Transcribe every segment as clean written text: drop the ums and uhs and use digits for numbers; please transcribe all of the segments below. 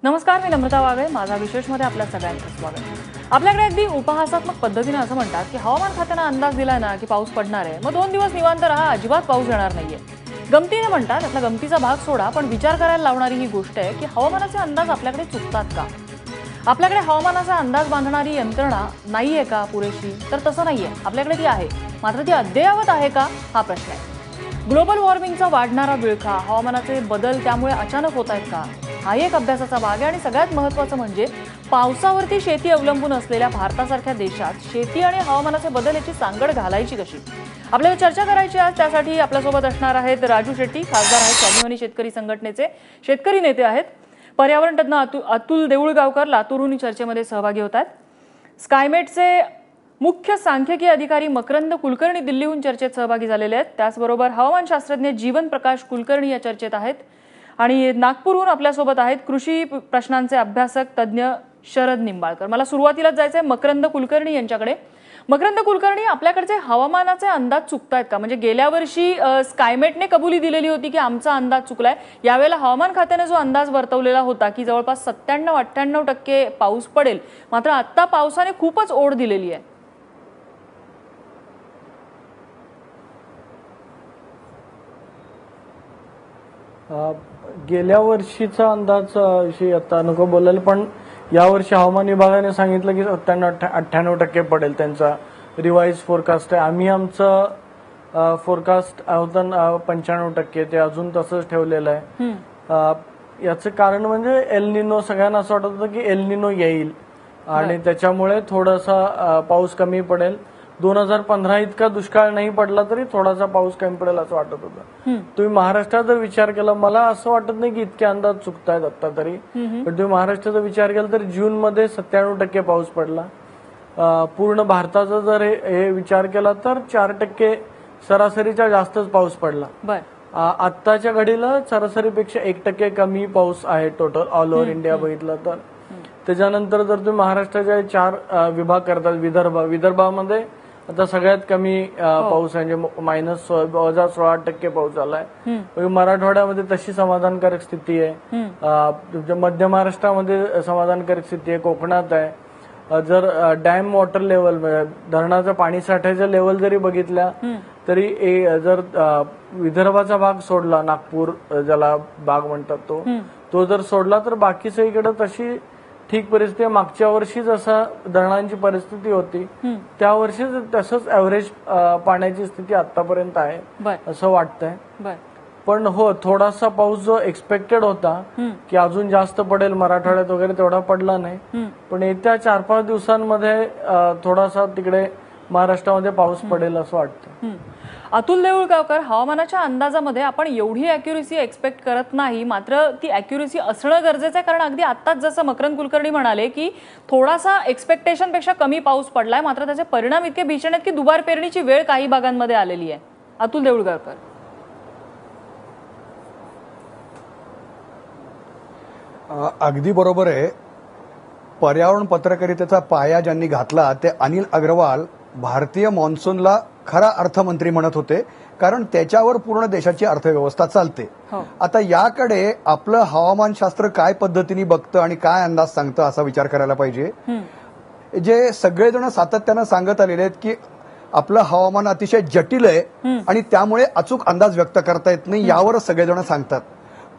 नमस्कार, मी नम्रता वागळे. माझा विशेषमध्ये आपल्या सगळ्यांचं स्वागत. आपल्याकडे अगदी उपहासात्मक पद्धतीने असं म्हणतात की हवामान खात्यानं अंदाज दिलाय ना की पाऊस पडणार आहे, मग 2 दिवस निवांत राहा, अजिबात पाऊस येणार नाहीये. गमतीने म्हणतात, त्यातला गमतीचा भाग सोडा, पण विचार करायला लावणारी ही गोष्ट आहे की हवामानाचे अंदाज आपल्याकडे चुकतात का? आपल्याकडे हवामानाचा अंदाज बांधणारी यंत्रणा नाहीये का पुरेशी? तर तसं नाहीये. आपल्याकडे ती आहे, मात्र ती अद्ययावत आहे का हा प्रश्न आहे. ग्लोबल वॉर्मिंगचा वाढणारा विळखा, हवामानाचे बदल त्यामुळे अचानक होत आहेत का, हा एक अभ्यासाचा भाग आहे. आणि सगळ्यात महत्त्वाचं म्हणजे पावसावरती शेती अवलंबून असलेल्या भारतासारख्या देशात शेती आणि हवामानाचे बदल याची सांगड घालायची कशी, आपल्याला चर्चा करायची आज. त्यासाठी आपल्यासोबत असणार आहेत राजू शेट्टी, खासदार आहेत, स्वाभिमानी शेतकरी संघटनेचे शेतकरी नेते आहेत. पर्यावरण तज्ञ अतुल देऊळगावकर लातूरहून चर्चेमध्ये सहभागी होत आहेत. स्कायमेटचे मुख्य सांख्यिकी अधिकारी मकरंद कुलकर्णी दिल्लीहून चर्चेत सहभागी झालेले आहेत. त्याचबरोबर हवामानशास्त्रज्ञ जीवन प्रकाश कुलकर्णी या चर्चेत आहेत. आणि नागपूरहून आपल्यासोबत आहेत कृषी प्रश्नांचे अभ्यासक तज्ञ शरद निंबाळकर. मला सुरुवातीलाच जायचंय मकरंद कुलकर्णी यांच्याकडे. मकरंद कुलकर्णी, आपल्याकडचे हवामानाचे अंदाज चुकतायत का? म्हणजे गेल्या वर्षी स्कायमेटने कबुली दिलेली होती की आमचा अंदाज चुकलाय. यावेळेला हवामान खात्याने जो अंदाज वर्तवलेला होता की जवळपास 97-98% पाऊस पडेल, मात्र आता पावसाने खूपच ओढ दिलेली आहे. गेल्या वर्षीचा अंदाज आता नको बोलायला, पण यावर्षी हवामान विभागाने सांगितलं की 97-98% पडेल. त्यांचा रिवाइज फोरकास्ट आहे. आम्ही आमचं फोरकास्ट होतं 95%, ते अजून तसंच ठेवलेलं आहे. याचं कारण म्हणजे एल निनो. सगळ्यांना असं वाटत होतं की एल निनो येईल आणि त्याच्यामुळे थोडासा पाऊस कमी पडेल. 2015 इतका दुष्काळ नाही पडला तरी थोडासा पाऊस कमी पडेल असं वाटत होतं. तुम्ही महाराष्ट्रात जर विचार केला, मला असं वाटत नाही की इतके अंदाज चुकतायत आता तरी, पण तुम्ही महाराष्ट्राचा विचार केला तर जूनमध्ये 97% पाऊस पडला. पूर्ण भारताचा जर हे विचार केला तर 4% सरासरीच्या जास्तच पाऊस पडला. आत्ताच्या घडीला सरासरीपेक्षा 1% कमी पाऊस आहे टोटल ऑल ओव्हर इंडिया बघितलं तर. त्याच्यानंतर जर तुम्ही महाराष्ट्राचे 4 विभाग करतात, विदर्भामध्ये आता सगळ्यात कमी पाऊस आहे, म्हणजे -16% पाऊस झालाय. मराठवाड्यामध्ये तशी समाधानकारक स्थिती आहे. मध्य महाराष्ट्रामध्ये समाधानकारक स्थिती आहे. कोकणात आहे. जर डॅम वॉटर लेवल, धरणाचा पाणी साठ्याच्या लेवल जरी बघितल्या तरी जर विदर्भाचा भाग सोडला, नागपूर ज्याला भाग म्हणतात तो जर सोडला तर बाकी सगळीकडे तशी ठीक परिस्थिती आहे. मागच्या वर्षी जसा धरणांची परिस्थिती होती त्या वर्षी तसंच ऍव्हरेज पाण्याची स्थिती आतापर्यंत आहे असं वाटतंय. पण हो, थोडासा पाऊस जो एक्सपेक्टेड होता की अजून जास्त पडेल मराठवाड्यात वगैरे, तेवढा पडला नाही. पण येत्या 4-5 दिवसांमध्ये थोडासा तिकडे महाराष्ट्रामध्ये पाऊस पडेल असं वाटतं. अतुल देऊळगावकर, हवामानाच्या अंदाजामध्ये आपण एवढी अॅक्युरेसी एक्सपेक्ट करत नाही, मात्र ती अॅक्युरेसी असणं गरजेचं आहे. कारण अगदी आत्ताच जसं मकरंद कुलकर्णी म्हणाले की थोडासा एक्सपेक्टेशन पेक्षा कमी पाऊस पडलाय, मात्र त्याचे परिणाम इतके भीषण आहेत की दुबार पेरणीची वेळ काही भागांमध्ये आलेली आहे. अतुल देऊळगावकर. अगदी बरोबर आहे. पर्यावरण पत्रकारितेचा पाया ज्यांनी घातला ते अनिल अग्रवाल भारतीय मान्सूनला खरा अर्थमंत्री म्हणत होते, कारण त्याच्यावर पूर्ण देशाची अर्थव्यवस्था चालते. आता याकडे आपलं हवामानशास्त्र काय पद्धतीने बघतं आणि काय अंदाज सांगतं असा विचार करायला पाहिजे. जे सगळेजण सातत्यानं सांगत आलेले आहेत की आपलं हवामान अतिशय जटिल आहे आणि त्यामुळे अचूक अंदाज व्यक्त करता येत नाही, यावरच सगळेजण सांगतात.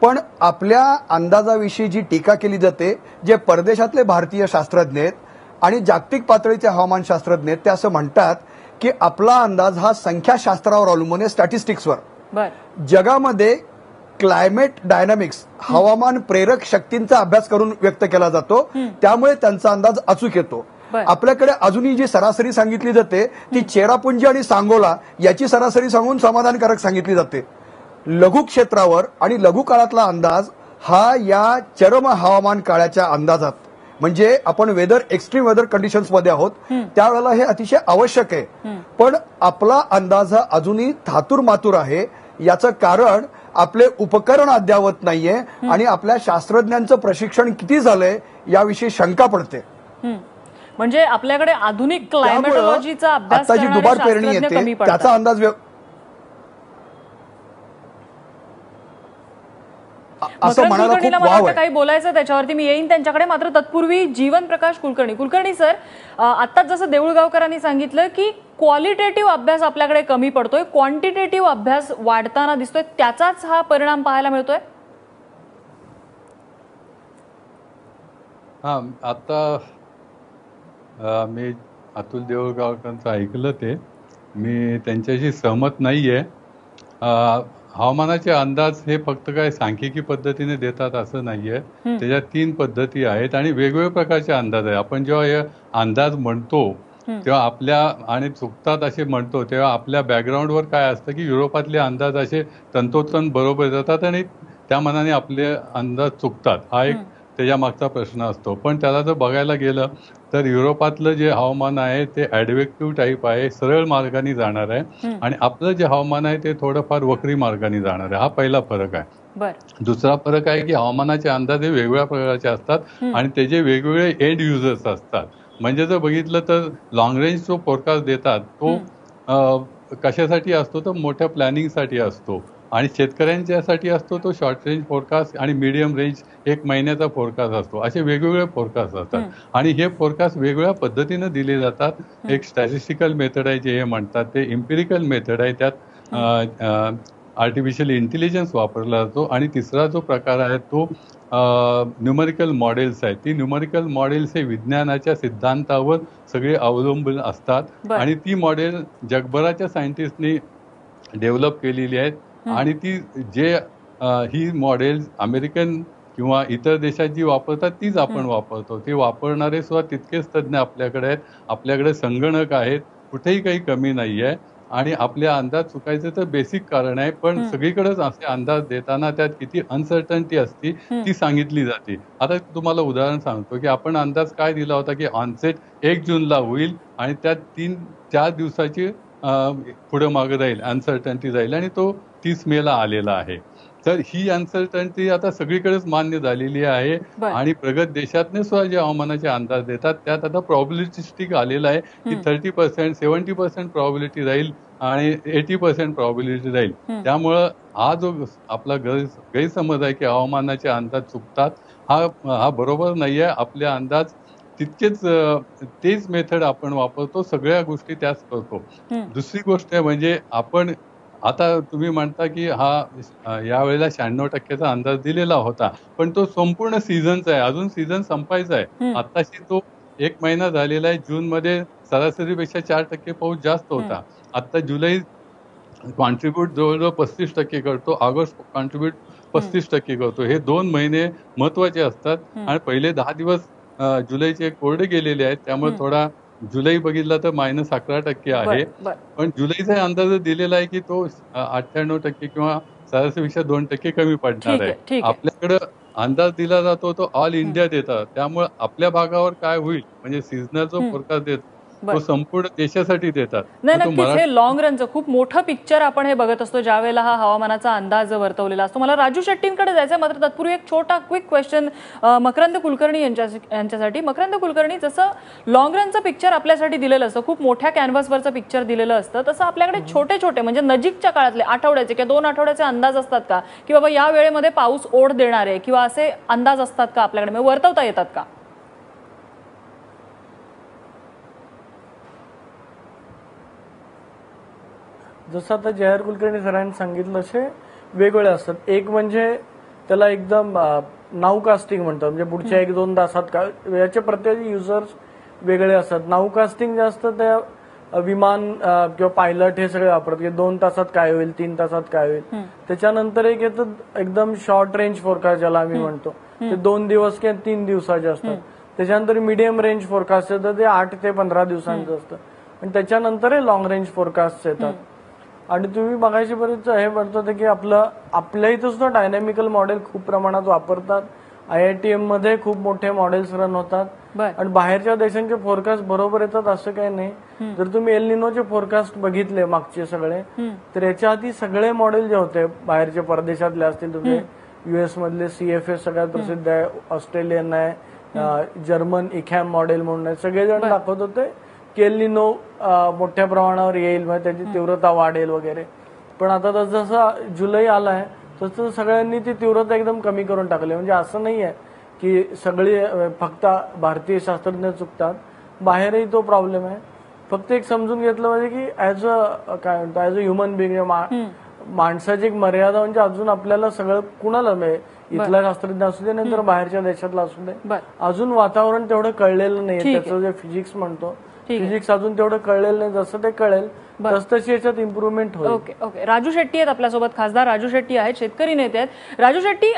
पण आपल्या अंदाजाविषयी जी टीका केली जाते, जे परदेशातले भारतीय शास्त्रज्ञ आहेत आणि जागतिक पातळीचे हवामानशास्त्रज्ञ आहेत, ते असं म्हणतात की आपला अंदाज हा संख्याशास्त्रावर अवलंबून आहे, स्टॅटिस्टिक्सवर. जगामध्ये क्लायमेट डायनामिक्स, हवामान प्रेरक शक्तींचा अभ्यास करून व्यक्त केला जातो, त्यामुळे त्यांचा अंदाज अचूक येतो. आपल्याकडे अजूनही जी सरासरी सांगितली जाते ती चेरापुंजी आणि सांगोला याची सरासरी सांगून समाधानकारक सांगितली जाते. लघु क्षेत्रावर आणि लघु काळातला अंदाज हा या चरम हवामान काळाच्या अंदाजात, म्हणजे आपण एक्स्ट्रीम वेदर कंडिशन्स मध्ये आहोत त्यावेळेला हे अतिशय आवश्यक आहे. पण आपला अंदाज हा अजूनही थातूर मातूर आहे. याचं कारण आपले उपकरण अद्यावत नाहीये आणि आपल्या शास्त्रज्ञांचं प्रशिक्षण किती झालंय याविषयी शंका पडते. म्हणजे आपल्याकडे आधुनिक क्लायमेटॉलॉजीचा अभ्यास आता जी दुबार पेरणी येते त्याचा अंदाज असं मकरंद म्हणायला कुलकर्णीला खूप मला वाव वाटतं आहे. काही बोलायचं त्याच्यावरती मी येईन त्यांच्याकडे. मात्र तत्पूर्वी जीवन प्रकाश कुलकर्णी सर, आत्ताच जसं देऊळगावकरांनी सांगितलं की क्वालिटेटिव्ह अभ्यास आपल्याकडे कमी पडतोय, क्वांटिटेटिव्ह अभ्यास वाढताना दिसतोय, त्याचाच हा परिणाम पाहायला मिळतोय. हा, आता मी अतुल देऊळगावकरांचं ऐकलं ते. मी त्यांच्याशी सहमत नाहीये. हवामानाचे अंदाज हे फक्त काय सांख्यिकी पद्धतीने देतात असं नाहीये. त्याच्यात 3 पद्धती आहेत आणि वेगवेगळ्या प्रकारचे अंदाज आहे. आपण जेव्हा हे अंदाज म्हणतो तेव्हा आपल्या आणि चुकतात असे म्हणतो तेव्हा आपल्या बॅकग्राऊंडवर काय असतं की युरोपातले अंदाज असे तंतोतंत बरोबर जातात आणि त्या मनाने आपले अंदाज चुकतात. हा एक त्याच्या मागचा प्रश्न असतो. पण त्याला जर बघायला गेलं तर युरोपातलं जे हवामान आहे ते ॲडव्हेक्टिव्ह टाईप आहे, सरळ मार्गाने जाणार आहे आणि आपलं जे हवामान आहे ते थोडंफार वक्री मार्गाने जाणार आहे. हा पहिला फरक आहे. दुसरा फरक आहे की हवामानाचे अंदाज हे वेगवेगळ्या प्रकारचे असतात आणि त्याचे वेगवेगळे एंड युजर्स असतात. म्हणजे जर बघितलं तर लॉंग रेंज जो फोरकास्ट देतात तो कशासाठी असतो तर मोठ्या प्लॅनिंगसाठी असतो आणि शेतकऱ्यांच्यासाठी असतो तो शॉर्ट रेंज फोरकास्ट आणि मीडियम रेंज 1 महिन्याचा फोरकास्ट असतो. असे वेगवेगळे फोरकास्ट असतात आणि हे फोरकास्ट वेगवेगळ्या पद्धतीनं दिले जातात. एक स्टॅटिस्टिकल मेथड आहे जे हे म्हणतात ते, इम्पिरिकल मेथड आहे त्यात आर्टिफिशियल इंटेलिजन्स वापरला जातो आणि तिसरा जो प्रकार आहे तो न्यूमरिकल मॉडेल्स आहेत. ती न्यूमरिकल मॉडेल्स हे विज्ञानाच्या सिद्धांतावर सगळे अवलंबून असतात आणि ती मॉडेल जगभराच्या सायंटिस्टनी डेव्हलप केलेली आहेत आणि ती ही मॉडेल्स अमेरिकन किंवा इतर देशात जी वापरतात तीच आपण वापरतो. ते वापरणारे सुद्धा तितकेच तज्ज्ञ आपल्याकडे आहेत. आपल्याकडे संगणक आहेत, कुठेही काही कमी नाही आहे आणि आपले अंदाज चुकायचं तर बेसिक कारण आहे. पण सगळीकडेच असे अंदाज देताना त्यात किती अनसर्टन्टी असती ती सांगितली जाते. आता तुम्हाला उदाहरण सांगतो की आपण अंदाज काय दिला होता की ऑनसेट 1 जूनला होईल आणि त्यात 3-4 दिवसाची पुढं मागं राहील, अनसर्टन्टी राहील आणि तो 30 मेला आलेला आहे. तर ही अनसर्टन्टी आता सगळीकडेच मान्य झालेली आहे आणि प्रगत देशातने सुद्धा जे हवामानाचे अंदाज देतात त्यात आता प्रॉबिलिस्टिक आलेलं आहे की 30%, 70% प्रॉबिलिटी राहील आणि 80% प्रॉबिलिटी राहील. त्यामुळं हा जो आपला गैरसमज आहे की हवामानाचे अंदाज चुकतात हा बरोबर नाही आहे. आपले अंदाज तेच मेथड आपण वापरतो, सगळ्या गोष्टी त्याच करतो. दुसरी गोष्ट आहे म्हणजे आपण आता तुम्ही म्हणता की यावेळेला 96% अंदाज दिलेला होता, पण तो संपूर्ण सीझनचा आहे, अजून सीझन संपायचा आहे. आताशी तो 1 महिना झालेला आहे. जूनमध्ये सरासरीपेक्षा 4% पाऊस जास्त होता. आता जुलै कॉन्ट्रीब्यूट जवळजवळ 35% करतो, ऑगस्ट कॉन्ट्रीब्यूट 35% करतो. हे 2 महिने महत्वाचे असतात आणि पहिले 10 दिवस जुलैचे कोरडे गेलेले आहेत. त्यामुळे थोडा जुलै बघितला तर -11% आहे. पण जुलैचा अंदाज दिलेला आहे की तो 98% किंवा सरासरीपेक्षा 2% कमी पडणार आहे. आपल्याकडे अंदाज दिला जातो तो ऑल इंडिया देतात. त्यामुळे आपल्या भागावर काय होईल म्हणजे सीझनल जो फोरकास्ट देतो तो संपूर्ण देशासाठी देतात. नाही, नक्कीच हे लॉंग रनचं खूप मोठं पिक्चर आपण हे बघत असतो ज्यावेळेला हा हवामानाचा अंदाज वर्तवलेला असतो. मला राजू शेट्टींकडे जायचं, मात्र तत्पूर्वी एक छोटा क्विक क्वेश्चन मकरंद कुलकर्णी यांच्यासाठी. मकरंद कुलकर्णी, जसं लॉंग रनचं पिक्चर आपल्यासाठी दिलेलं असतं, खूप मोठ्या कॅनव्हासवरचं पिक्चर दिलेलं असतं, तसं आपल्याकडे छोटे छोटे म्हणजे नजीकच्या काळातले आठवड्याचे किंवा 2 आठवड्याचे अंदाज असतात का की बाबा या वेळेमध्ये पाऊस ओढ देणार आहे किंवा असे अंदाज असतात का आपल्याकडे, वर्तवता येतात का? जसं आता जयहर कुलकर्णी सरांनी सांगितलं असे वेगवेगळे असतात. एक म्हणजे त्याला एकदम नाऊकास्टिंग म्हणतात, म्हणजे पुढच्या 1-2 तासात काय, याचे प्रत्येक युजर्स वेगळे असतात. नाऊकास्टिंग जास्त त्या विमान किंवा पायलट हे सगळे वापरतात की 2 तासात काय होईल, 3 तासात काय होईल. त्याच्यानंतर एक येतं एकदम शॉर्ट रेंज फोरकास्ट ज्याला आम्ही म्हणतो, ते 2 दिवस किंवा 3 दिवसाचे असतात. त्याच्यानंतर मीडियम रेंज फोरकास्ट येतं, ते 8 ते 15 दिवसांचं असतं आणि त्याच्यानंतर हे लॉंग रेंज फोरकास्ट येतात. आणि तुम्ही बघायची बरेच हे म्हणतात की आपल्या इथं सुद्धा डायनॅमिकल मॉडेल खूप प्रमाणात वापरतात. IITM मध्ये खूप मोठे मॉडेल्स रन होतात आणि बाहेरच्या देशांचे फोरकास्ट बरोबर येतात असं काही नाही. जर तुम्ही एल निनोचे फोरकास्ट बघितले मागचे सगळे, तर याच्या आधी सगळे मॉडेल जे होते बाहेरचे परदेशातले असतील, तुमचे US मधले CFA सगळ्यात प्रसिद्ध आहे, ऑस्ट्रेलियन आहे, जर्मन इखॅम मॉडेल म्हणून आहे, सगळेजण दाखवत होते की एल निनो मोठ्या प्रमाणावर येईल, म्हणजे त्याची तीव्रता वाढेल वगैरे. पण आता जसं जुलै आलाय तसं सगळ्यांनी ती तीव्रता एकदम कमी करून टाकली. म्हणजे असं नाही आहे की सगळी फक्त भारतीय शास्त्रज्ञ चुकतात, बाहेरही तो प्रॉब्लेम आहे. फक्त एक समजून घेतलं पाहिजे की ऍज अ ह्युमन बिंग माणसाची एक मर्यादा म्हणजे अजून आपल्याला सगळं कुणाला इथला शास्त्रज्ञ असू दे नंतर बाहेरच्या देशातला असू दे, अजून वातावरण तेवढं कळलेलं नाही. त्याचं जे फिजिक्स म्हणतो फिजिक्स अजून तेवढं कळलेलं नाही. जसं ते कळेल तशी याच्यात इम्प्रुव्हमेंट होईल. Okay okay. राजू शेट्टी आहेत आपल्यासोबत, खासदार राजू शेट्टी आहेत, शेतकरी नेते आहेत. राजू शेट्टी,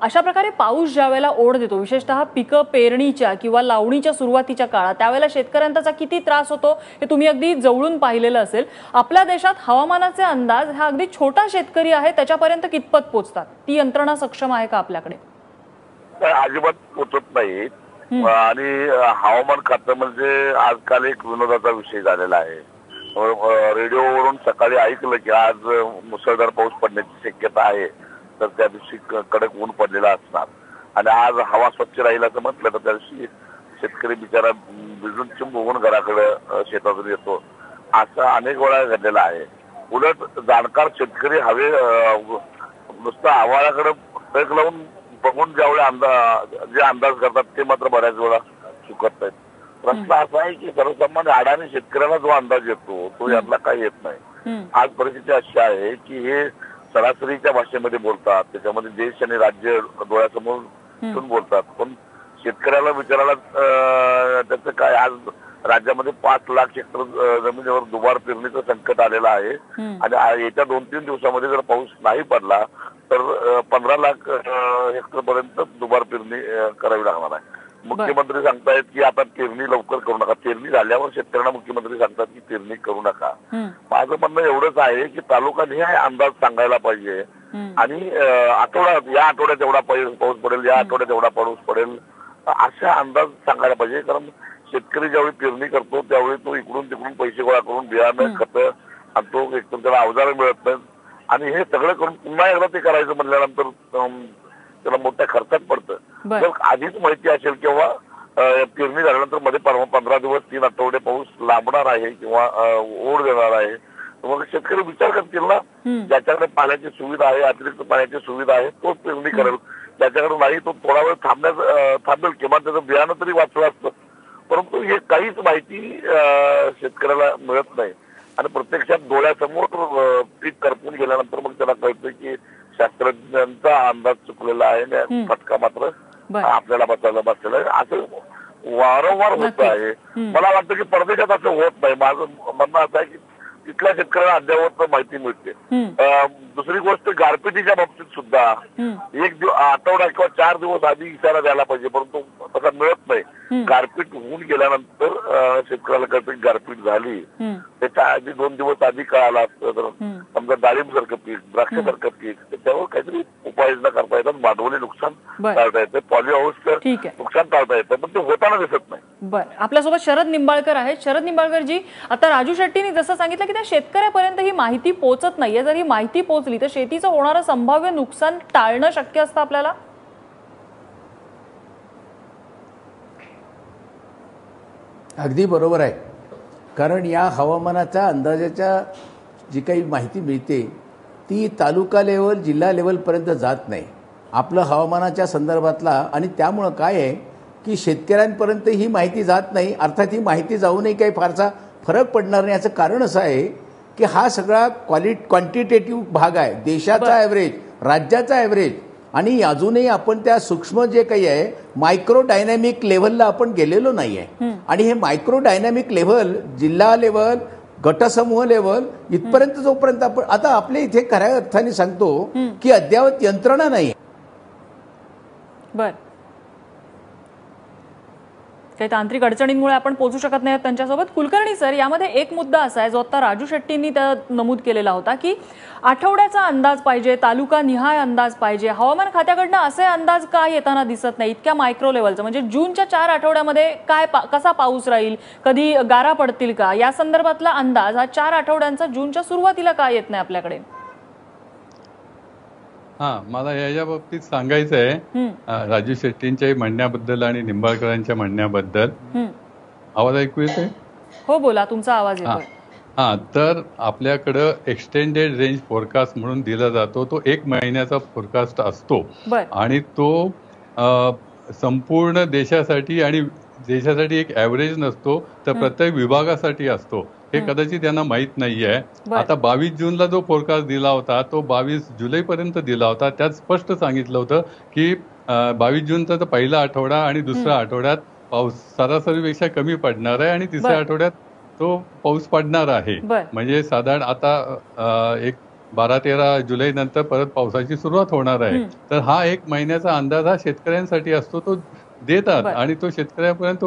अशा प्रकारे पाऊस ज्या वेळेला ओढ देतो, विशेषतः पिकं पेरणीच्या किंवा लावणीच्या सुरुवातीच्या काळात, त्यावेळेला शेतकऱ्यांचा त्याचा किती त्रास होतो हे तुम्ही अगदी जवळून पाहिलेलं असेल. आपल्या देशात हवामानाचे अंदाज हा अगदी छोटा शेतकरी आहे त्याच्यापर्यंत कितपत पोहोचतात? ती यंत्रणा सक्षम आहे का आपल्याकडे? अजिबात पोचत नाही. आणि हवामान खातं म्हणजे आजकाल एक विनोदाचा विषय झालेला आहे. रेडिओवरून सकाळी ऐकलं की आज मुसळधार पाऊस पडण्याची शक्यता आहे, तर त्या दिवशी कडक ऊन पडलेला असणार. आणि आज हवा स्वच्छ राहील असं म्हटलं तर त्या दिवशी शेतकरी बिचारा भिजून चिंब होऊन घराकडे शेतातून येतो. असं अनेक वेळा घडलेलं आहे. उलट जाणकार शेतकरी नुसतं आवाळाकडे टक लावून बघून जे अंदाज करतात ते मात्र बऱ्याच वेळा चुकत नाहीत. प्रश्न असा आहे की सर्वसामान्य अडाणी शेतकऱ्याला जो अंदाज येतो तो यातला काही येत नाही. आज परिस्थिती अशी आहे की हे सरासरीच्या भाषेमध्ये बोलतात, त्याच्यामध्ये देश आणि राज्य डोळ्यासमोर ठेवून बोलतात, पण शेतकऱ्याला विचारायला त्याचं काय? आज राज्यामध्ये 5 लाख हेक्टर जमिनीवर दुबार पेरणीचं संकट आलेलं आहे. आणि येत्या 2-3 दिवसामध्ये जर पाऊस नाही पडला तर 15 लाख हेक्टर पर्यंत दुबार पेरणी करावी लागणार आहे. मुख्यमंत्री सांगतायत की आता पेरणी लवकर करू नका. पेरणी झाल्यावर शेतकऱ्यांना मुख्यमंत्री सांगतात की पेरणी करू नका. माझं म्हणणं एवढंच आहे की तालुकानिहाय अंदाज सांगायला पाहिजे. आणि या आठवड्यात एवढा पाऊस पडेल, या आठवड्यात एवढा पाऊस पडेल, असा अंदाज सांगायला पाहिजे. कारण शेतकरी ज्यावेळी पेरणी करतो त्यावेळी तो इकडून तिकडून पैसे गोळा करून बियाणं खतं आणतो, एकदम त्याला अवजारं मिळत नाहीत. आणि हे सगळं करून पुन्हा एकदा ते करायचं म्हणल्यानंतर त्याला मोठ्या खर्चात पडतं. जर आधीच माहिती असेल किंवा पेरणी झाल्यानंतर मध्ये 15 दिवस 3 आठवडे पाऊस लांबणार आहे किंवा ओढ देणार आहे, मग शेतकरी विचार करतील ना. ज्याच्याकडे पाण्याची सुविधा आहे, अतिरिक्त पाण्याची सुविधा आहे, तोच पेरणी करेल. ज्याच्याकडे नाही तो थोडा वेळ थांबेल किंवा त्याचं बियाणं तरी वाचलं असतं. परंतु हे काहीच माहिती शेतकऱ्याला मिळत नाही. आणि प्रत्यक्षात डोळ्यासमोर पीक करपून गेल्यानंतर मग त्याला कळतं की शास्त्रज्ञांचा अंदाज चुकलेला आहे, फटका मात्र आपल्याला बसलेला आहे. असं वारंवार होत आहे. मला वाटतं की परदेशात असं होत नाही. माझं म्हणणं असं आहे की तिथल्या शेतकऱ्यांना अद्यावत माहिती मिळते. दुसरी गोष्ट, गारपिटीच्या बाबतीत सुद्धा एक आठवडा किंवा 4 दिवस आधी इशारा द्यायला पाहिजे, परंतु तसा मिळत नाही. गारपीट होऊन गेल्यानंतर शेतकऱ्याला कळतं की गारपीट झाली. त्याच्या आधी 2 दिवस आधी कळाला असतं तर समजा डाळिंब सारखं पीक, द्राक्षासारखं पीक, त्याच्यावर काहीतरी उपाययोजना करता येतात. भांडवली नुकसान टाळता येतं, पॉली हाऊसचं नुकसान टाळता येतं, पण ते होताना दिसत नाही. बरं, आपल्यासोबत शरद निंबाळकर आहेत. शरद निंबाळकरजी, आता राजू शेट्टींनी जसं सांगितलं की त्या शेतकऱ्यापर्यंत ही माहिती पोहोचत नाहीये. जर ही माहिती पोहोचली तर शेतीचं होणारं संभाव्य नुकसान टाळणं शक्य असतं आपल्याला? अगदी बरोबर आहे. कारण या हवामानाच्या अंदाजाच्या जी काही माहिती मिळते ती तालुका लेवल, जिल्हा लेवलपर्यंत जात नाही आपलं हवामानाच्या संदर्भातला. आणि त्यामुळं काय आहे की शेतकऱ्यांपर्यंत ही माहिती जात नाही. अर्थात ही माहिती जाऊनही काही फारसा फरक पडणार नाही. याचं कारण असं आहे की हा सगळा क्वांटिटेटिव्ह भाग आहे, देशाचा ॲव्हरेज, राज्याचा ॲव्हरेज. आणि अजूनही आपण त्या सूक्ष्म जे काही आहे मायक्रो डायनॅमिक लेव्हलला आपण गेलेलो नाही आहे. आणि हे मायक्रो डायनॅमिक लेव्हल, जिल्हा लेव्हल, गटसमूह लेव्हल इथपर्यंत जोपर्यंत आपण आता आपल्या इथे खऱ्या अर्थाने सांगतो की अद्यावत यंत्रणा नाही. बर, काही तांत्रिक अडचणींमुळे आपण पोहोचू शकत नाही त्यांच्यासोबत. कुलकर्णी सर, यामध्ये एक मुद्दा असा आहे जो आता राजू शेट्टींनी नमूद केलेला होता की आठवड्याचा अंदाज पाहिजे, तालुका निहाय अंदाज पाहिजे. हवामान खात्याकडनं असे अंदाज का येताना दिसत नाही इतक्या मायक्रो लेव्हलचं? म्हणजे जूनच्या 4 आठवड्यामध्ये कसा पाऊस राहील, कधी गारा पडतील का, या संदर्भातला अंदाज हा 4 आठवड्यांचा जूनच्या सुरुवातीला का येत नाही आपल्याकडे? मला याच्या बाबतीत सांगायचं आहे राजू शेट्टींच्या म्हणण्याबद्दल आणि निंबाळकरांच्या म्हणण्याबद्दल. आवाज ऐकू येतोय? हो, बोला, तुमचा आवाज येतोय. हा, तर आपल्याकडं एक्सटेंडेड रेंज फोरकास्ट म्हणून दिला जातो. तो 1 महिन्याचा फोरकास्ट असतो बर आणि तो संपूर्ण देशासाठी आणि देशासाठी एक ॲव्हरेज नसतो, तर प्रत्येक विभागासाठी असतो. हे कदाचित त्यांना माहीत नाहीये. बर आता 22 जूनला जो फोरकास्ट दिला होता तो 22 जुलैपर्यंत दिला होता. त्यात स्पष्ट सांगितलं होतं की 22 जूनचा तर पहिला आठवडा आणि दुसऱ्या आठवड्यात पाऊस सरासरीपेक्षा कमी पडणार आहे आणि तिसऱ्या बर आठवड्यात तो पाऊस पडणार आहे. बर म्हणजे साधारण आता एक 12-13 जुलै नंतर परत पावसाची सुरुवात होणार आहे. तर हा 1 महिन्याचा अंदाज हा शेतकऱ्यांसाठी असतो, तो देतात बर आणि तो शेतकऱ्यापर्यंत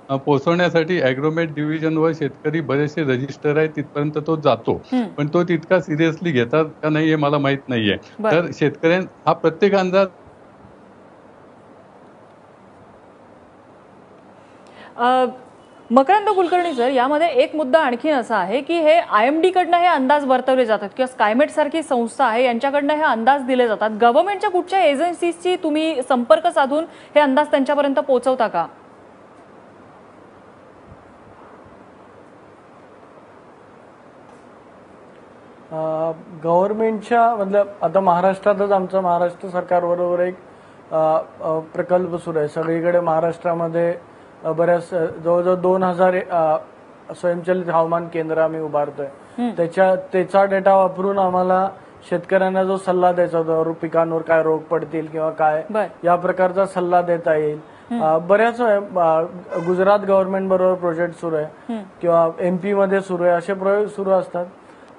पोहोचवण्यासाठी ॲग्रोमेट डिव्हिजनवर शेतकरी बरेचसे रजिस्टर आहेत, तिथपर्यंत तो जातो. पण तो तितका सिरियसली घेतात का नाही हे मला माहित नाहीये. बर तर हा प्रत्येक अंदाज मकरंद कुलकर्णी सर, यामध्ये एक मुद्दा आणखीन असा आहे की हे IMD कडनं हे अंदाज वर्तवले जातात किंवा स्कायमेट सारखी संस्था आहे यांच्याकडनं हे अंदाज दिले जातात. गव्हर्नमेंटच्या कुठच्या एजन्सीजची तुम्ही संपर्क साधून हे अंदाज त्यांच्यापर्यंत पोहोचवता का? गव्हर्नमेंटच्या मतलब आता महाराष्ट्रातच आमचं महाराष्ट्र सरकारबरोबर एक प्रकल्प सुरू आहे. सगळीकडे महाराष्ट्रामध्ये बऱ्याच जवळजवळ 2000 स्वयंचलित हवामान केंद्र आम्ही उभारतोय. त्याचा डेटा वापरून आम्हाला शेतकऱ्यांना जो सल्ला द्यायचा होता, पिकांवर काय रोग पडतील किंवा काय या प्रकारचा सल्ला देता येईल. बऱ्याच गुजरात गव्हर्नमेंट बरोबर प्रोजेक्ट सुरू आहे किंवा MP मध्ये सुरू आहे, असे प्रयोग सुरू असतात.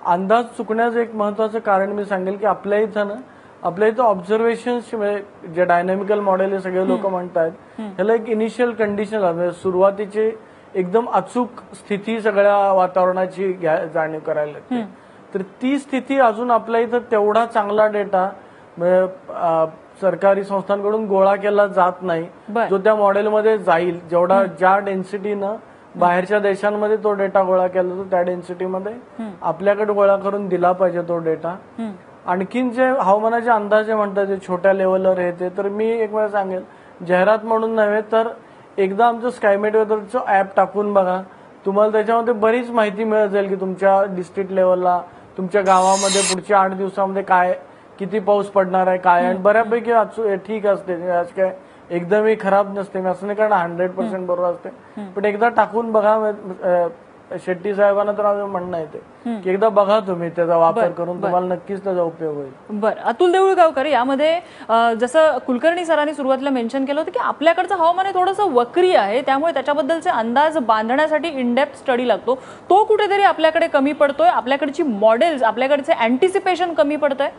अंदाज चुकण्याचं एक महत्वाचं कारण मी सांगेल की आपल्या इथं ऑब्झर्वेशन जे डायनॅमिकल मॉडेल हे सगळे लोक म्हणतात ह्याला एक इनिशियल कंडिशन म्हणजे सुरुवातीची एकदम अचूक स्थिती सगळ्या वातावरणाची जाणीव करायला लागते. तर ती स्थिती अजून आपल्या इथं तेवढा चांगला डेटा सरकारी संस्थांकडून गोळा केला जात नाही जो त्या मॉडेलमध्ये जाईल. ज्या डेन्सिटीनं बाहेरच्या देशांमध्ये तो डेटा गोळा केला जातो त्या डेन्सिटीमध्ये आपल्याकडे गोळा करून दिला पाहिजे तो डेटा. आणखीन जे हवामानाचे अंदाजे म्हणतात जे छोट्या लेवलवर येते, तर मी एक वेळा सांगेल जाहिरात म्हणून नव्हे तर एकदा आमचं स्कायमेट वेदरचं ऍप टाकून बघा, तुम्हाला त्याच्यामध्ये बरीच माहिती मिळत जाईल की तुमच्या डिस्ट्रिक्ट लेवलला तुमच्या गावामध्ये पुढच्या 8 दिवसामध्ये काय किती पाऊस पडणार आहे काय, आणि बऱ्यापैकी ठीक असते, काय एकदमही खराब नसते. मी असं नाही कारण 100% बरोबर असते, पण एकदा टाकून बघा. शेट्टी साहेबांना तर माझं म्हणणं येते की एकदा बघा तुम्ही त्याचा वापर करून, तुम्हाला नक्कीच त्याचा उपयोग होईल. बरं, अतुल देऊळगावकर, यामध्ये जसं कुलकर्णी सरांनी सुरुवातीला मेन्शन केलं होतं की आपल्याकडचं हवामान हे थोडंसं वक्री आहे, त्यामुळे त्याच्याबद्दलचे अंदाज बांधण्यासाठी इनडेप्थ स्टडी लागतो. तो कुठेतरी आपल्याकडे कमी पडतोय, आपल्याकडची मॉडेल्स, आपल्याकडचे अँटिसिपेशन कमी पडतंय.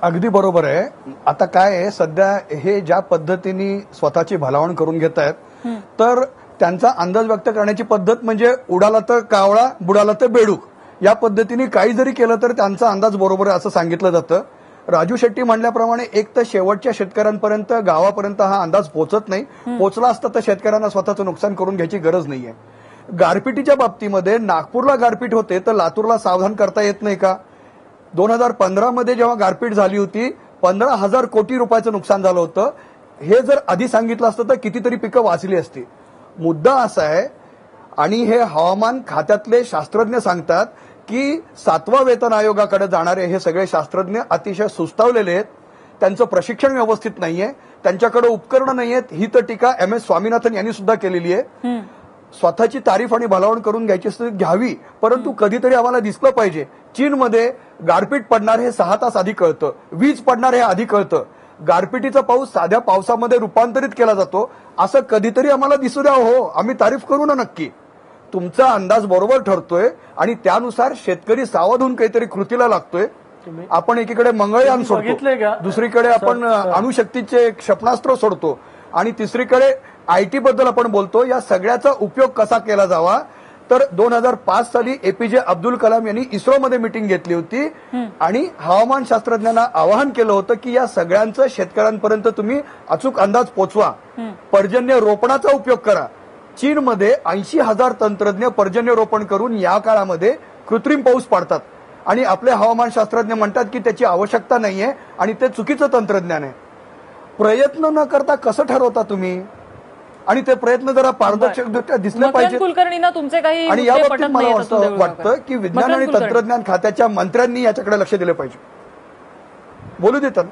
अगदी बरोबर आहे. आता काय आहे, सध्या हे ज्या पद्धतीने स्वतःची भलावण करून घेत आहेत तर त्यांचा अंदाज व्यक्त करण्याची पद्धत म्हणजे उडाला तर कावळा, बुडाला तर बेडूक या पद्धतीने काही जरी केलं तर त्यांचा अंदाज बरोबर आहे असं सांगितलं जातं. राजू शेट्टी म्हणल्याप्रमाणे एक तर शेवटच्या शेतकऱ्यांपर्यंत गावापर्यंत हा अंदाज पोहोचत नाही. पोहोचला असता तर शेतकऱ्यांना स्वतःचं नुकसान करून घ्यायची गरज नाहीये. गारपिटीच्या बाबतीमध्ये नागपूरला गारपीट होते तर लातूरला सावधान करता येत नाही का? 2015 मध्ये जेव्हा गारपीट झाली होती 15,000 कोटी रुपयाचं नुकसान झालं होतं. हे जर आधी सांगितलं असतं तर कितीतरी पिकं वाचली असती. मुद्दा असा आहे, आणि हे हवामान खात्यातले शास्त्रज्ञ सांगतात की 7व्या वेतन आयोगाकडे जाणारे हे सगळे शास्त्रज्ञ अतिशय सुस्तावलेले आहेत. त्यांचं प्रशिक्षण व्यवस्थित नाहीये, त्यांच्याकडे उपकरणं नाहीयेत. ही तर टीका MS स्वामीनाथन यांनी सुद्धा केलेली आहे. स्वतःची तारीफ आणि भलावण करून घ्यायची असते घ्यावी, परंतु कधीतरी आम्हाला दिसलं पाहिजे. चीनमध्ये गारपीट पडणार हे 6 तास आधी कळतं, वीज पडणार हे आधी कळतं, गारपिटीचा पाऊस साध्या पावसामध्ये रूपांतरित केला जातो. असं कधीतरी आम्हाला दिसू द्या हो, आम्ही तारीफ करू ना नक्की. तुमचा अंदाज बरोबर ठरतोय आणि त्यानुसार शेतकरी सावध होऊन काहीतरी कृतीला लागतोय. आपण एकीकडे मंगळयान सोडतो, दुसरीकडे आपण अणुशक्तीचे क्षेपणास्त्र सोडतो आणि तिसरीकडे IT बद्दल आपण बोलतो. या सगळ्याचा उपयोग कसा केला जावा, तर 2005 साली APJ अब्दुल कलाम यांनी इस्रोमध्ये मीटिंग घेतली होती आणि हवामान शास्त्रज्ञांना आवाहन केलं होतं की या सगळ्यांचं शेतकऱ्यांपर्यंत तुम्ही अचूक अंदाज पोचवा. पर्जन्य रोपणाचा उपयोग करा. चीनमध्ये 80,000 तंत्रज्ञ पर्जन्य रोपण करून या काळामध्ये कृत्रिम पाऊस पाडतात आणि आपले हवामान शास्त्रज्ञ म्हणतात की त्याची आवश्यकता नाहीये आणि ते चुकीचं तंत्रज्ञान आहे. प्रयत्न न करता कसं ठरवता तुम्ही? आणि ते प्रयत्न जरा पारदर्शकदृष्ट्या दिसले मकरंद पाहिजेत. कुलकर्णींना तुमचे काही आणि मुद्दे या पटत बाबतीत मला नाहीयेत असं अतुल देऊळगावकर. वाटतं की विज्ञान आणि मकरंद कुलकर्णी. तंत्रज्ञान खात्याच्या मंत्र्यांनी याच्याकडे लक्ष दिलं पाहिजे. बोलू देतात.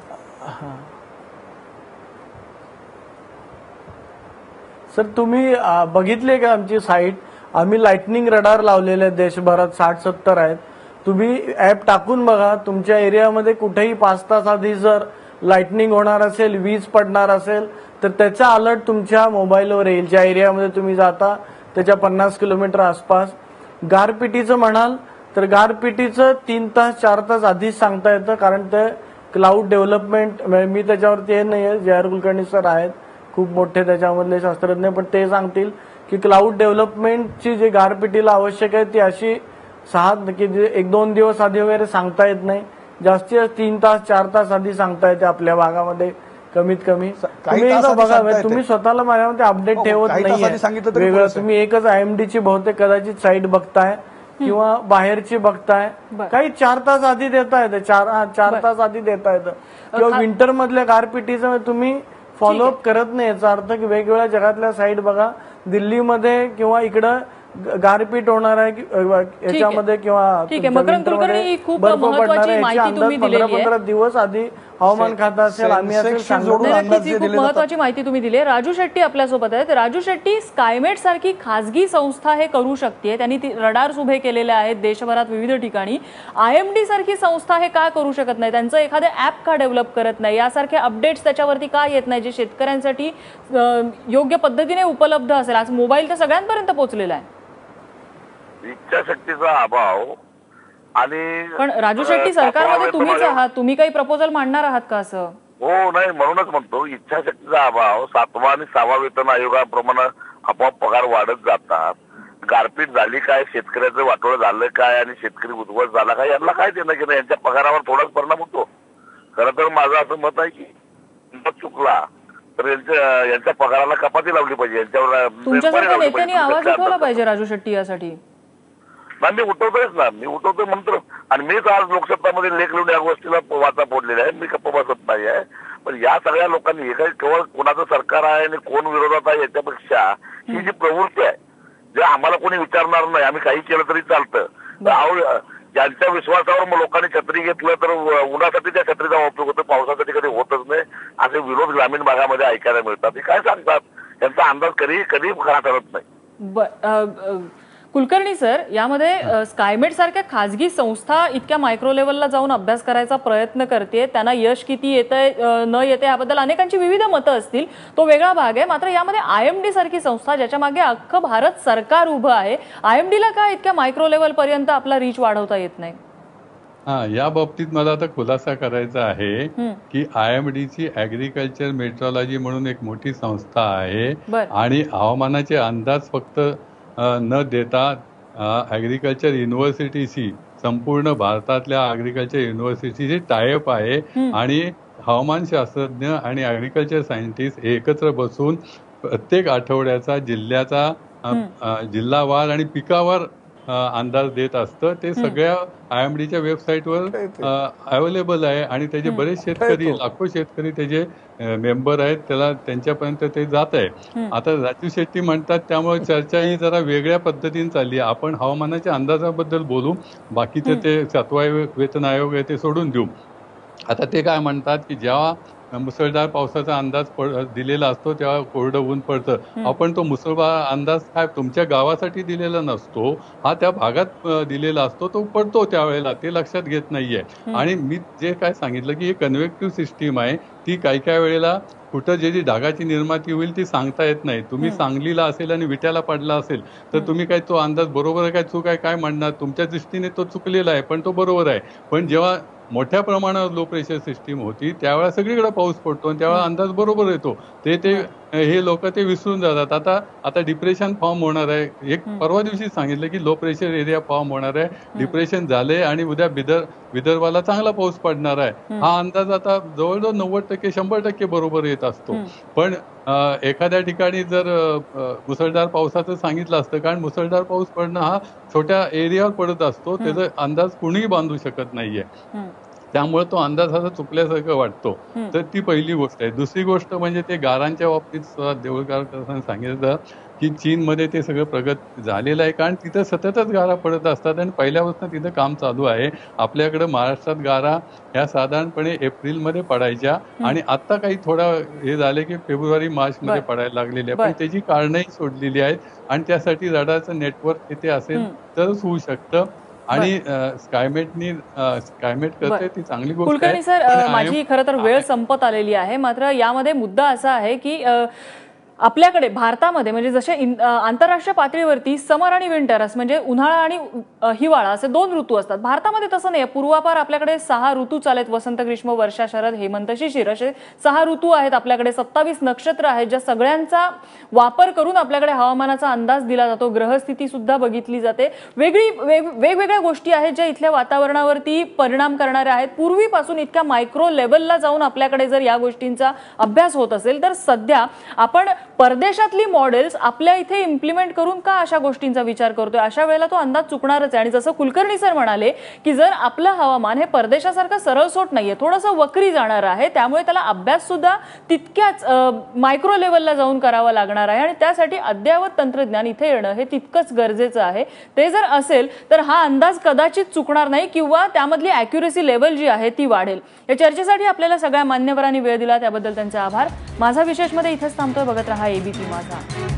सर तुम्ही बघितले का आमची साईट? आम्ही लाइटनिंग रडार लावलेले आहेत देशभरात 60-70 आहेत. तुम्ही ऍप टाकून बघा, तुमच्या एरियामध्ये कुठेही 5 तास आधी जर लाइटनिंग होणार असेल, वीज पडणार असेल तर त्याचा अलर्ट तुमच्या मोबाईलवर येईल. ज्या एरियामध्ये तुम्ही जाता त्याच्या 50 किलोमीटर आसपास. गारपिटीचं म्हणाल तर गारपिटीचं 3 तास 4 तास आधीच सांगता येतं, कारण ते क्लाउड डेव्हलपमेंट, मी त्याच्यावरती हे नाहीये, JR कुलकर्णी सर आहेत खूप मोठे त्याच्यामधले शास्त्रज्ञ, पण ते सांगतील की क्लाउड डेव्हलपमेंटची जी गारपिटीला आवश्यक आहे ती अशी 1-2 दिवस आधी वगैरे सांगता येत नाही. जास्तीत जास्त 3 तास 4 तास आधी सांगता येते आपल्या भागामध्ये कमीत कमी. तुम्ही तास एकदा आधी बघा, सांगता येते. तुम्ही स्वतःला माझ्यामध्ये अपडेट ठेवत काही तास आधी नाहीये सांगितलं तरी वेगळं. पुरेसं आहे. तुम्ही एकच IMD ची बहुतेक कदाचित साईट बघताय किंवा बाहेरची बघताय. बरं. काही 4 तास आधी देता येतं, 4 तास आधी देता येतं. किंवा विंटर मधल्या गारपिटीचं तुम्ही फॉलोअप करत नाही. याचा अर्थ की वेगवेगळ्या जगातल्या साईट बघा, दिल्लीमध्ये किंवा इकडं गारपीट होणार आहे याच्यामध्ये किंवा ठीक आहे. मकरंद कुलकर्णी, ही खूप महत्त्वाची माहिती तुम्ही दिलेली आहे. 15 दिवस आधी हवामान खातं असेल, आम्ही असेल सेन्सेक्सशी सांगतो. जोडून नाही, अंदाज नक्कीच ही जे खूप दिले जातात. महत्वाची माहिती तुम्ही दिली आहे. राजू शेट्टी आपल्यासोबत आहेत. राजू शेट्टी, स्कायमेट सारखी खासगी संस्था हे करू शकते, त्यांनी रडार्स उभे केलेले आहेत देशभरात विविध ठिकाणी. IMD सारखी संस्था हे का करू शकत नाही? त्यांचं एखादं ऍप का डेव्हलप करत नाही? यासारखे अपडेट्स त्याच्यावरती का येत नाही जे शेतकऱ्यांसाठी योग्य पद्धतीने उपलब्ध असेल? आज मोबाईल तर सगळ्यांपर्यंत पोहोचलेला आहे. इच्छाशक्तीचा अभाव आणि पण राजू शेट्टी, सरकारमध्ये तुम्हीच आहात, तुम्ही काही प्रपोजल मांडणार आहात का असं? हो, नाही, म्हणूनच म्हणतो इच्छाशक्तीचा अभाव. 7वा आणि 6वा वेतन आयोगाप्रमाणे आपोआप पगार वाढत जातात. गारपीट झाली काय, शेतकऱ्याचं वाटोळं झालं काय आणि शेतकरी उद्ध्वस्त झाला काय, यांना काय देणं घेणं? यांच्या पगारावर थोडाच परिणाम होतो. खरं तर माझं असं मत आहे की चुकला तर यांच्या पगाराला कपाती लावली पाहिजे, यांच्यावर तुमच्यासारख्या नेत्यांनी आवाज उठवला पाहिजे राजू शेट्टी यासाठी. नाही, मी उठवतोयच ना, मी उठवतोय म्हणतो. आणि मीच आज लोकसत्तामध्ये लेख लिहून या गोष्टीला वाचा फोडलेला आहे. मी गप्प बसत नाही आहे. पण या सगळ्या लोकांनी हे काही केवळ कोणाचं सरकार आहे आणि कोण विरोधात आहे याच्यापेक्षा ही जी प्रवृत्ती आहे, जे आम्हाला कोणी विचारणार नाही, आम्ही काही केलं तरी चालतं, ज्यांच्या विश्वासावर मग लोकांनी छत्री घेतलं तर उन्हासाठी त्या छत्रीचा उपयोग होतो, पावसासाठी कधी होतच नाही, असे विरोध ग्रामीण भागामध्ये ऐकायला मिळतात. हे काय सांगतात? त्यांचा अंदाज कधी खरा ठरत नाही. कुलकर्णी सर, यामध्ये स्कायमेट सारख्या खासगी संस्था इतक्या मायक्रो लेवलला जाऊन अभ्यास करायचा प्रयत्न करते, त्यांना यश किती येतंय न येते याबद्दल अनेकांची विविध मतं असतील, तो वेगळा भाग आहे. मात्र यामध्ये IMD सारखी संस्था, ज्याच्या मागे अख्खं भारत सरकार उभं आहे, IMDला का इतक्या मायक्रो लेवल पर्यंत आपला रीच वाढवता येत नाही? या बाबतीत मला आता खुलासा करायचा आहे की IMDची ऍग्रिकल्चर मेट्रोलॉजी म्हणून एक मोठी संस्था आहे आणि हवामानाचे अंदाज फक्त न देता ऍग्रिकल्चर युनिव्हर्सिटीशी, संपूर्ण भारतातल्या ऍग्रिकल्चर युनिव्हर्सिटीची टायअप आहे आणि हवामान शास्त्रज्ञ आणि ऍग्रिकल्चर सायंटिस्ट एकत्र बसून प्रत्येक आठवड्याचा जिल्हावार आणि पिकावार अंदाज देत असतं. ते सगळ्या IMDच्या वेबसाईटवर अवेलेबल आहे आणि त्याचे बरेच शेतकरी, लाखो शेतकरी त्याचे मेंबर आहेत, त्यांच्यापर्यंत ते जात आहे. आता राजू शेट्टी म्हणतात त्यामुळे चर्चा ही जरा वेगळ्या पद्धतीने चालली आहे. आपण हवामानाच्या अंदाजाबद्दल बोलू, बाकीचे ते 7वा वेतन आयोग आहे ते सोडून देऊ. आता ते काय म्हणतात की जेव्हा मुसळधार पावसाचा अंदाज दिलेला असतो तेव्हा कोरडं ऊन पडतं. आपण तो मुसळधार अंदाज काय तुमच्या गावासाठी दिलेला नसतो, हा त्या भागात दिलेला असतो, तो पडतो त्यावेळेला, ते लक्षात घेत नाहीये. आणि मी जे काय सांगितलं की ही कन्व्हेक्टिव्ह सिस्टीम आहे, ती काही वेळेला कुठं जी ढगाची निर्मिती होईल ती सांगता येत नाही. तुम्ही सांगलीला असेल आणि विट्याला पडला असेल तर तुम्ही काय तो अंदाज बरोबर आहे काय चूक आहे काय म्हणणार? तुमच्या दृष्टीने तो चुकलेला आहे, पण तो बरोबर आहे. पण जेव्हा मोठ्या प्रमाणावर लो प्रेशर सिस्टीम होती त्यावेळेला सगळीकडे पाऊस पडतो आणि त्यावेळेला अंदाज बरोबर येतो. हे लोक ते विसरून जातात. आता डिप्रेशन फॉर्म होणार आहे. एक परवा दिवशी सांगितलं की लो प्रेशर एरिया फॉर्म होणार आहे, डिप्रेशन झाले आणि उद्या विदर्भाला चांगला पाऊस पडणार आहे. हा अंदाज आता जवळजवळ 90% 100% बरोबर येत असतो. पण एखाद्या ठिकाणी जर मुसळधार पावसाचं सांगितलं असतं, कारण मुसळधार पाऊस पडणं हा छोट्या एरियावर पडत असतो, त्याचा अंदाज कुणीही बांधू शकत नाहीये. त्यामुळे तो अंदाज असा चुकल्यासारखं वाटतो. तर ती पहिली गोष्ट आहे. दुसरी गोष्ट म्हणजे ते गारांच्या बाबतीत सुद्धा देऊळकर सांगितलं की चीनमध्ये ते सगळं प्रगत झालेलं आहे, कारण तिथं सततच गारा पडत असतात आणि पहिल्यापासून तिथं काम चालू आहे. आपल्याकडे महाराष्ट्रात गारा ह्या साधारणपणे एप्रिलमध्ये पडायच्या आणि आता काही थोडा हे झाले की फेब्रुवारी मार्चमध्ये पडायला लागलेले आहे. पण त्याची कारणंही सोडलेली आहेत आणि त्यासाठी रडारचं नेटवर्क तिथे असेल तरच होऊ शकतं. आणि स्कायमेट करते ती चांगली गोष्ट आहे. कुलकर्णी सर, माझी खरं तर वेळ संपत आलेली आहे. मात्र यामध्ये मुद्दा असा आहे की आपल्याकडे भारतामध्ये म्हणजे जसे आंतरराष्ट्रीय पातळीवरती समर आणि विंटर असं म्हणजे उन्हाळा आणि हिवाळा असे 2 ऋतू असतात. भारतामध्ये तसं नाही. पूर्वापार आपल्याकडे 6 ऋतू चालत, वसंत, ग्रीष्म, वर्षा, शरद, हेमंत, शिशिर असे 6 ऋतू आहेत. आपल्याकडे 27 नक्षत्र आहेत, ज्या सगळ्यांचा वापर करून आपल्याकडे हवामानाचा अंदाज दिला जातो. ग्रहस्थिती सुद्धा बघितली जाते. वेगवेगळ्या गोष्टी आहेत ज्या इथल्या वातावरणावरती परिणाम करणाऱ्या आहेत. पूर्वीपासून इतक्या मायक्रो लेव्हलला जाऊन आपल्याकडे जर या गोष्टींचा अभ्यास होत असेल तर सध्या आपण परदेशातली मॉडेल्स आपल्या इथे इम्प्लिमेंट करून का अशा गोष्टींचा विचार करतोय? अशा वेळेला तो अंदाज चुकणारच आहे. आणि जसं कुलकर्णी सर म्हणाले की जर आपलं हवामान हे परदेशासारखं सरळसोट नाहीये, थोडंसं वक्री जाणार आहे, त्यामुळे त्याला अभ्यास सुद्धा तितक्याच मायक्रो लेव्हलला जाऊन करावा लागणार आहे आणि त्यासाठी अद्ययावत तंत्रज्ञान इथे येणं हे तितकंच गरजेचं आहे. ते जर असेल तर हा अंदाज कदाचित चुकणार नाही किंवा त्यामधली ॲक्युरेसी लेव्हल जी आहे ती वाढेल. या चर्चेसाठी आपल्याला सगळ्या मान्यवरांनी वेळ दिला त्याबद्दल त्यांचे आभार. माझा विशेषमध्ये इथेच थांबतोय. बघत रहा एबीपी माझा.